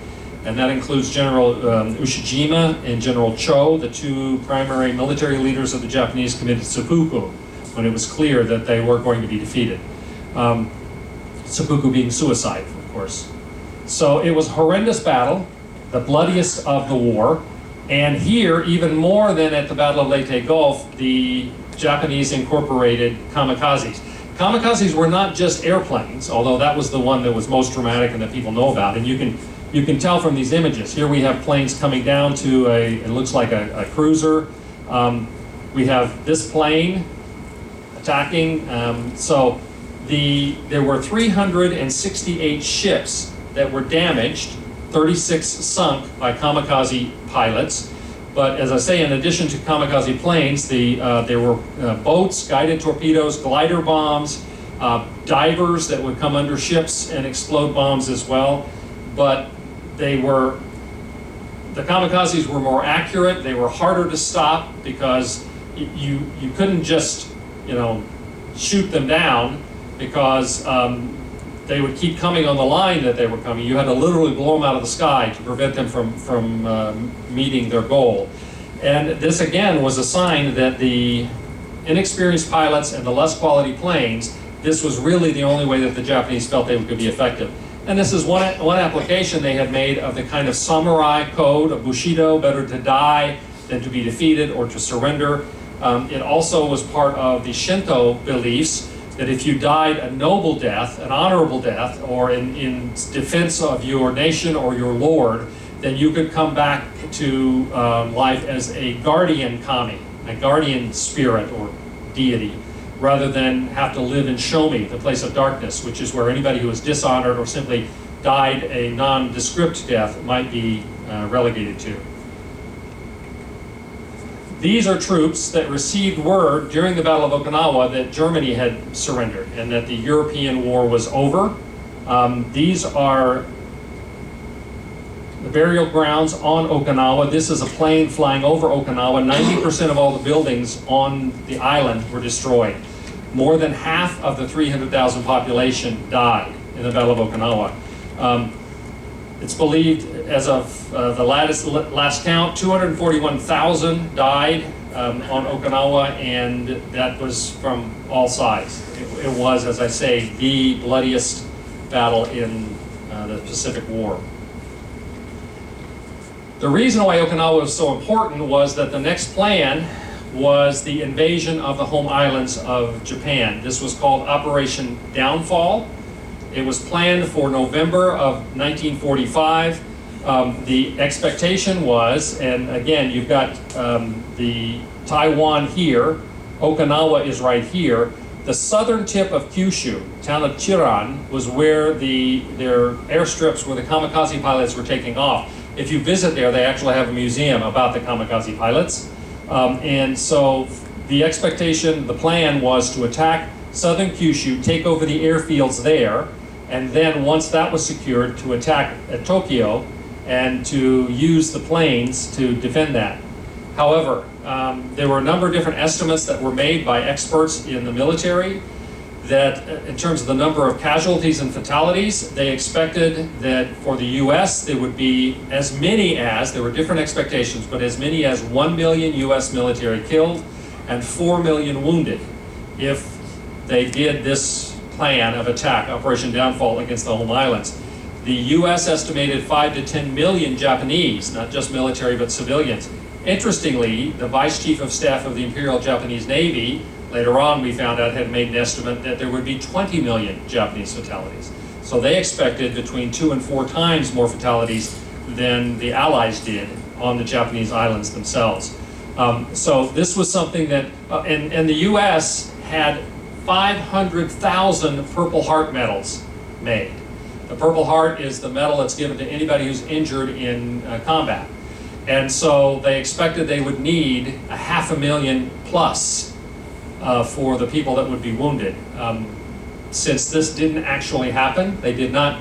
and that includes General Ushijima and General Cho, the 2 primary military leaders of the Japanese, committed seppuku when it was clear that they were going to be defeated. Seppuku being suicide, of course. So it was a horrendous battle, the bloodiest of the war, and here, even more than at the Battle of Leyte Gulf, the Japanese incorporated kamikazes. Kamikazes were not just airplanes, although that was the one that was most dramatic and that people know about, and you can tell from these images. Here we have planes coming down to it looks like a cruiser. We have this plane attacking, there were 368 ships that were damaged, 36 sunk by kamikaze pilots. But as I say, in addition to kamikaze planes, there were boats, guided torpedoes, glider bombs, divers that would come under ships and explode bombs as well. But the kamikazes were more accurate, they were harder to stop because you couldn't just, shoot them down, because they would keep coming on the line that they were coming. You had to literally blow them out of the sky to prevent them from meeting their goal. And this again was a sign that the inexperienced pilots and the less quality planes, this was really the only way that the Japanese felt they could be effective. And this is one application they had made of the kind of samurai code of Bushido, better to die than to be defeated or to surrender. It also was part of the Shinto beliefs that if you died a noble death, an honorable death, or in defense of your nation or your lord, then you could come back to life as a guardian kami, a guardian spirit or deity, rather than have to live in Shomi, the place of darkness, which is where anybody who was dishonored or simply died a nondescript death might be relegated to. These are troops that received word during the Battle of Okinawa that Germany had surrendered and that the European war was over. These are the burial grounds on Okinawa. This is a plane flying over Okinawa. 90% of all the buildings on the island were destroyed. More than half of the 300,000 population died in the Battle of Okinawa. It's believed, as of the last count, 241,000 died on Okinawa, and that was from all sides. It was, as I say, the bloodiest battle in the Pacific War. The reason why Okinawa was so important was that the next plan was the invasion of the home islands of Japan. This was called Operation Downfall. It was planned for November of 1945. The expectation was, and again, you've got the Taiwan here, Okinawa is right here. The southern tip of Kyushu, town of Chiran, was where their airstrips where the kamikaze pilots were taking off. If you visit there, they actually have a museum about the kamikaze pilots. And so the expectation, the plan was to attack southern Kyushu, take over the airfields there, and then once that was secured, to attack Tokyo and to use the planes to defend that. However, there were a number of different estimates that were made by experts in the military that in terms of the number of casualties and fatalities, they expected that for the US there would be as many as, there were different expectations, but as many as 1 million US military killed and 4 million wounded if they did this plan of attack, Operation Downfall, against the home islands. The US estimated 5 to 10 million Japanese, not just military but civilians. Interestingly, the Vice Chief of Staff of the Imperial Japanese Navy, later on we found out, had made an estimate that there would be 20 million Japanese fatalities. So they expected between 2 and 4 times more fatalities than the Allies did on the Japanese islands themselves. So this was something that, and the US had 500,000 Purple Heart medals made. The Purple Heart is the medal that's given to anybody who's injured in combat. And so they expected they would need 500,000 plus for the people that would be wounded. Since this didn't actually happen, they did not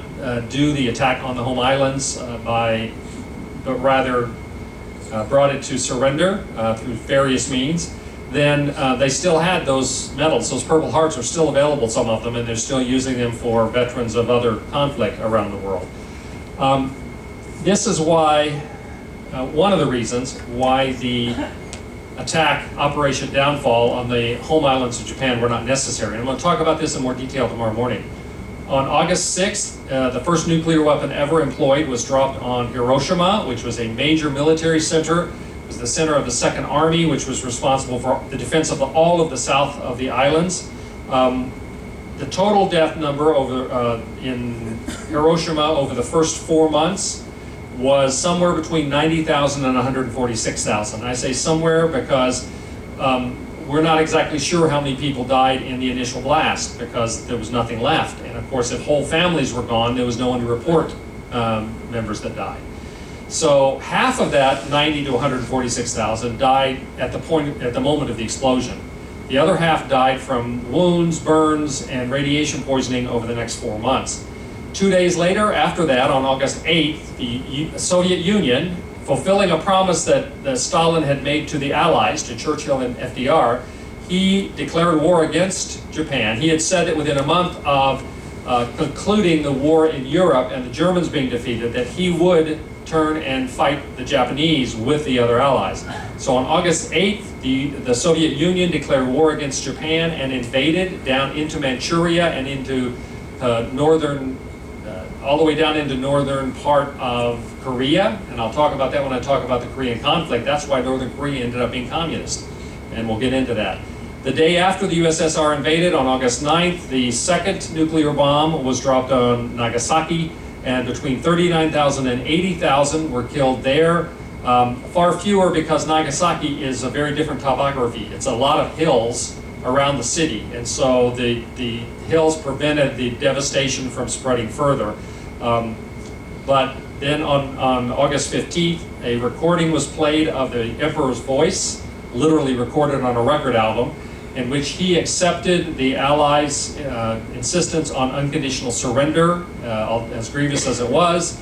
do the attack on the home islands but rather brought it to surrender through various means, then they still had those medals. Those Purple Hearts are still available, some of them, and they're still using them for veterans of other conflict around the world. This is why, one of the reasons why the attack, Operation Downfall, on the home islands of Japan were not necessary. And I'm going to talk about this in more detail tomorrow morning. On August 6th, the first nuclear weapon ever employed was dropped on Hiroshima, which was a major military center. It was the center of the Second Army, which was responsible for the defense of all of the south of the islands. The total death number in Hiroshima over the first 4 months was somewhere between 90,000 and 146,000. I say somewhere because we're not exactly sure how many people died in the initial blast because there was nothing left. And of course, if whole families were gone, there was no one to report members that died. So half of that, 90 to 146,000, died at the moment of the explosion. The other half died from wounds, burns, and radiation poisoning over the next 4 months. 2 days later, after that, on August 8th, the Soviet Union, fulfilling a promise that Stalin had made to the Allies, to Churchill and FDR, he declared war against Japan. He had said that within a month of concluding the war in Europe and the Germans being defeated, that he would turn and fight the Japanese with the other Allies. So on August 8th, the Soviet Union declared war against Japan and invaded down into Manchuria and into all the way down into northern part of Korea, and I'll talk about that when I talk about the Korean conflict. That's why Northern Korea ended up being communist, and we'll get into that. The day after the USSR invaded, on August 9th, the second nuclear bomb was dropped on Nagasaki, and between 39,000 and 80,000 were killed there. Far fewer because Nagasaki is a very different topography. It's a lot of hills around the city, and so the hills prevented the devastation from spreading further. But then on August 15th, a recording was played of the Emperor's voice, literally recorded on a record album, in which he accepted the Allies' insistence on unconditional surrender, as grievous as it was.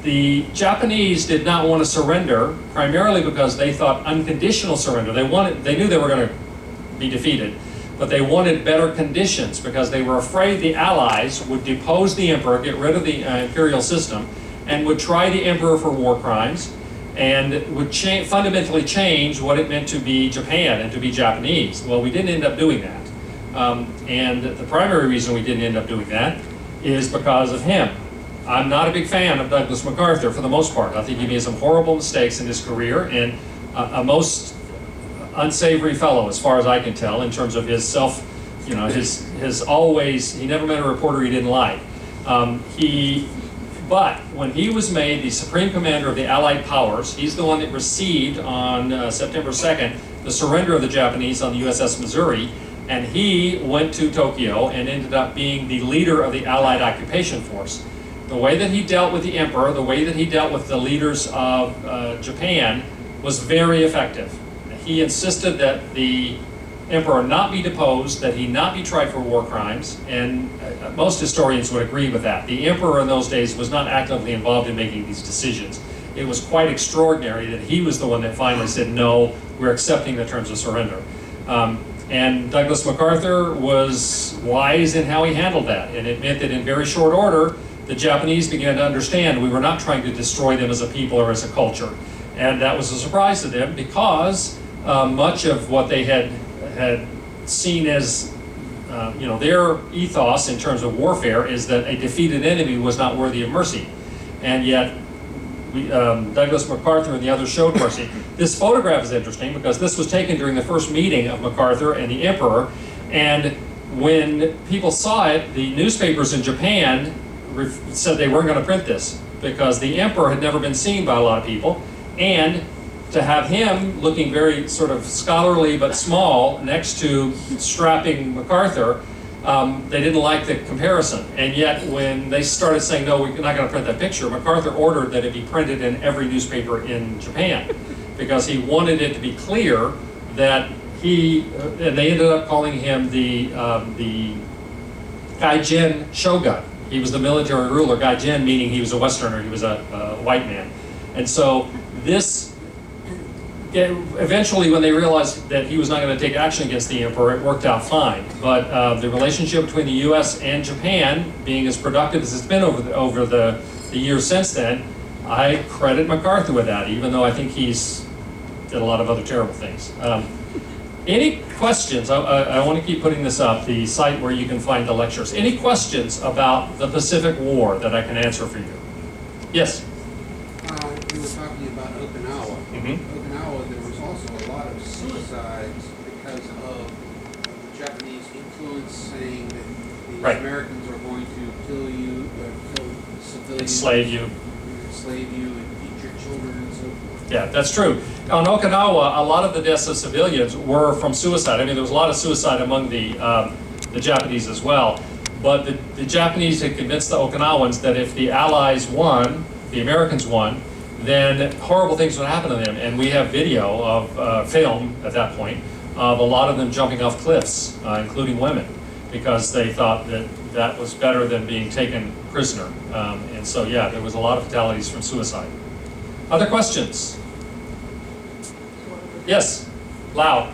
The Japanese did not want to surrender, primarily because they thought unconditional surrender, they knew they were going to be defeated, but they wanted better conditions because they were afraid the Allies would depose the emperor, get rid of the imperial system, and would try the emperor for war crimes, and would fundamentally change what it meant to be Japan and to be Japanese. Well, we didn't end up doing that. And the primary reason we didn't end up doing that is because of him. I'm not a big fan of Douglas MacArthur for the most part. I think he made some horrible mistakes in his career, and a most unsavory fellow as far as I can tell in terms of his he never met a reporter he didn't like. But when he was made the Supreme Commander of the Allied Powers, he's the one that received on September 2nd the surrender of the Japanese on the USS Missouri, and he went to Tokyo and ended up being the leader of the Allied occupation force. The way that he dealt with the emperor, the way that he dealt with the leaders of Japan was very effective. He insisted that the emperor not be deposed, that he not be tried for war crimes, and most historians would agree with that. The emperor in those days was not actively involved in making these decisions. It was quite extraordinary that he was the one that finally said, no, we're accepting the terms of surrender. And Douglas MacArthur was wise in how he handled that, and it meant that in very short order, the Japanese began to understand we were not trying to destroy them as a people or as a culture. And that was a surprise to them because much of what they had seen as their ethos in terms of warfare is that a defeated enemy was not worthy of mercy. And yet, Douglas MacArthur and the others showed mercy. This photograph is interesting because this was taken during the first meeting of MacArthur and the emperor. And when people saw it, the newspapers in Japan said they weren't going to print this because the emperor had never been seen by a lot of people. And to have him looking very sort of scholarly but small next to strapping MacArthur, they didn't like the comparison. And yet when they started saying, no, we're not going to print that picture, MacArthur ordered that it be printed in every newspaper in Japan because he wanted it to be clear that and they ended up calling him the Gaijin shogun. He was the military ruler, Gaijin, meaning he was a Westerner, he was a white man. And so eventually when they realized that he was not going to take action against the emperor, it worked out fine. But the relationship between the US and Japan being as productive as it's been over the years since then, I credit MacArthur with that, even though I think he's did a lot of other terrible things. Any questions? I want to keep putting this up, the site where you can find the lectures. Any questions about the Pacific War that I can answer for you? Yes? You were talking about Okinawa. Okinawa, there was also a lot of suicides because of the Japanese influence saying that the Americans are going to kill you, kill civilians, enslave you, and eat your children and so forth. Yeah, that's true. On Okinawa, a lot of the deaths of civilians were from suicide. I mean, there was a lot of suicide among the Japanese as well. But the Japanese had convinced the Okinawans that if the Allies won, the Americans won, then horrible things would happen to them. And we have video of film at that point of a lot of them jumping off cliffs, including women, because they thought that that was better than being taken prisoner. And so, yeah, there was a lot of fatalities from suicide. Other questions? Yes, loud.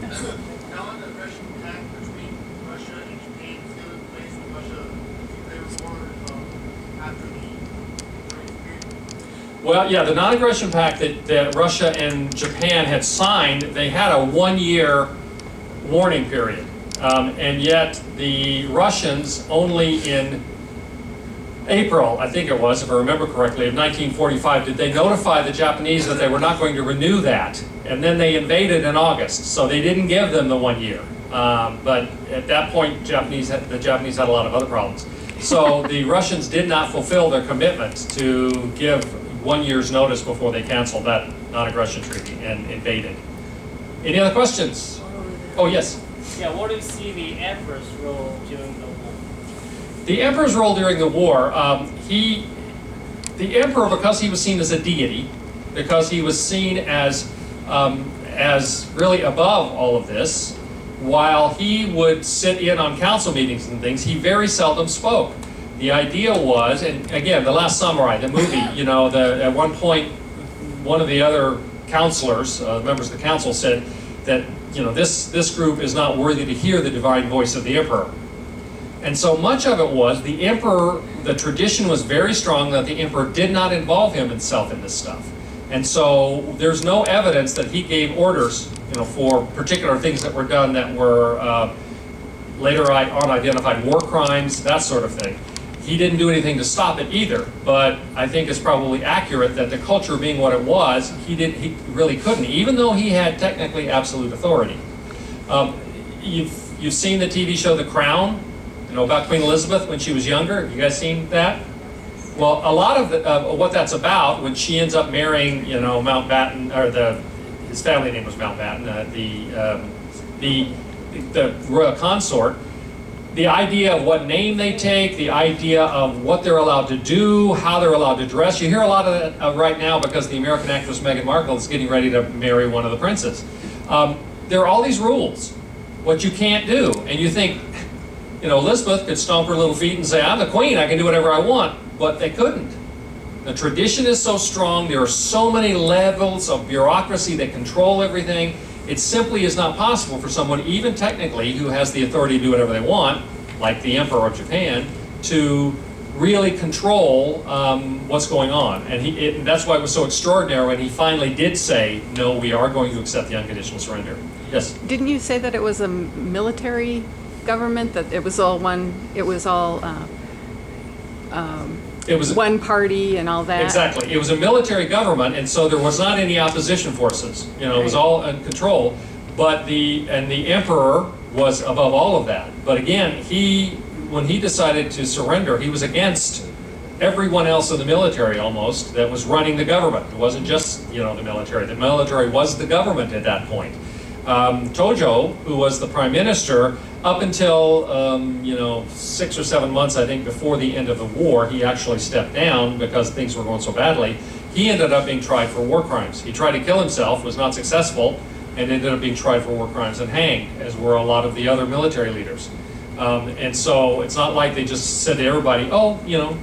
Was the non-aggression pact between Russia and Japan still in place when Russia declared war after the Great Period? Well, yeah, the non-aggression pact that Russia and Japan had signed, they had a 1-year warning period. And yet the Russians only in April, I think it was, if I remember correctly, of 1945, did they notify the Japanese that they were not going to renew that. And then they invaded in August, so they didn't give them the 1 year. But at that point, the Japanese had a lot of other problems. So the Russians did not fulfill their commitment to give 1 year's notice before they canceled that non-aggression treaty and invaded. Any other questions? Oh, yes? Yeah, what do you see the emperor's role during the war? The emperor's role during the war, the emperor, because he was seen as a deity, because he was seen as really above all of this, while he would sit in on council meetings and things, he very seldom spoke. The idea was, and again, The Last Samurai, the movie, at one point, one of the other counselors, members of the council, said that this group is not worthy to hear the divine voice of the emperor. And so much of it was the emperor, the tradition was very strong that the emperor did not involve himself in this stuff. And so there's no evidence that he gave orders, for particular things that were done that were later on identified war crimes, that sort of thing. He didn't do anything to stop it either, but I think it's probably accurate that the culture being what it was, he really couldn't, even though he had technically absolute authority. You've seen the TV show The Crown. You know about Queen Elizabeth when she was younger? You guys seen that? Well, a lot of what that's about, when she ends up marrying, you know, Mountbatten, or his family name was Mountbatten, the royal consort, the idea of what name they take, the idea of what they're allowed to do, how they're allowed to dress. You hear a lot of that right now because the American actress Meghan Markle is getting ready to marry one of the princes. There are all these rules, what you can't do. And you think, you know, Elizabeth could stomp her little feet and say, I'm the queen, I can do whatever I want. But they couldn't. The tradition is so strong, there are so many levels of bureaucracy that control everything. It simply is not possible for someone, even technically, who has the authority to do whatever they want, like the Emperor of Japan, to really control what's going on. And that's why it was so extraordinary when he finally did say, no, we are going to accept the unconditional surrender. Yes? Didn't you say that it was a military government, that it was all one, it was all one party and all that? Exactly. It was a military government, and so there was not any opposition forces. You know, it was all in control. But the emperor was above all of that. But again, when he decided to surrender, he was against everyone else in the military almost that was running the government. It wasn't just, you know, the military. The military was the government at that point. Tojo, who was the prime minister, up until, 6 or 7 months, I think, before the end of the war, he actually stepped down because things were going so badly. He ended up being tried for war crimes. He tried to kill himself, was not successful, and ended up being tried for war crimes and hanged, as were a lot of the other military leaders. And so it's not like they just said to everybody, oh, you know,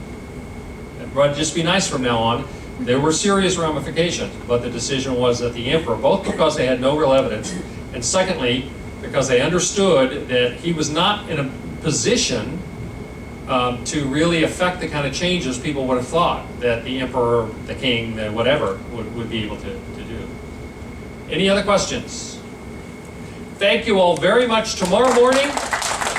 just be nice from now on. There were serious ramifications, but the decision was that the emperor, both because they had no real evidence, and secondly, because they understood that he was not in a position to really affect the kind of changes people would have thought that the emperor, the king, the whatever, would be able to do. Any other questions? Thank you all very much. Tomorrow morning,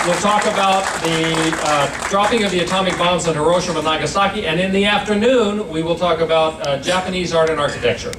we'll talk about the dropping of the atomic bombs on Hiroshima and Nagasaki, and in the afternoon, we will talk about Japanese art and architecture.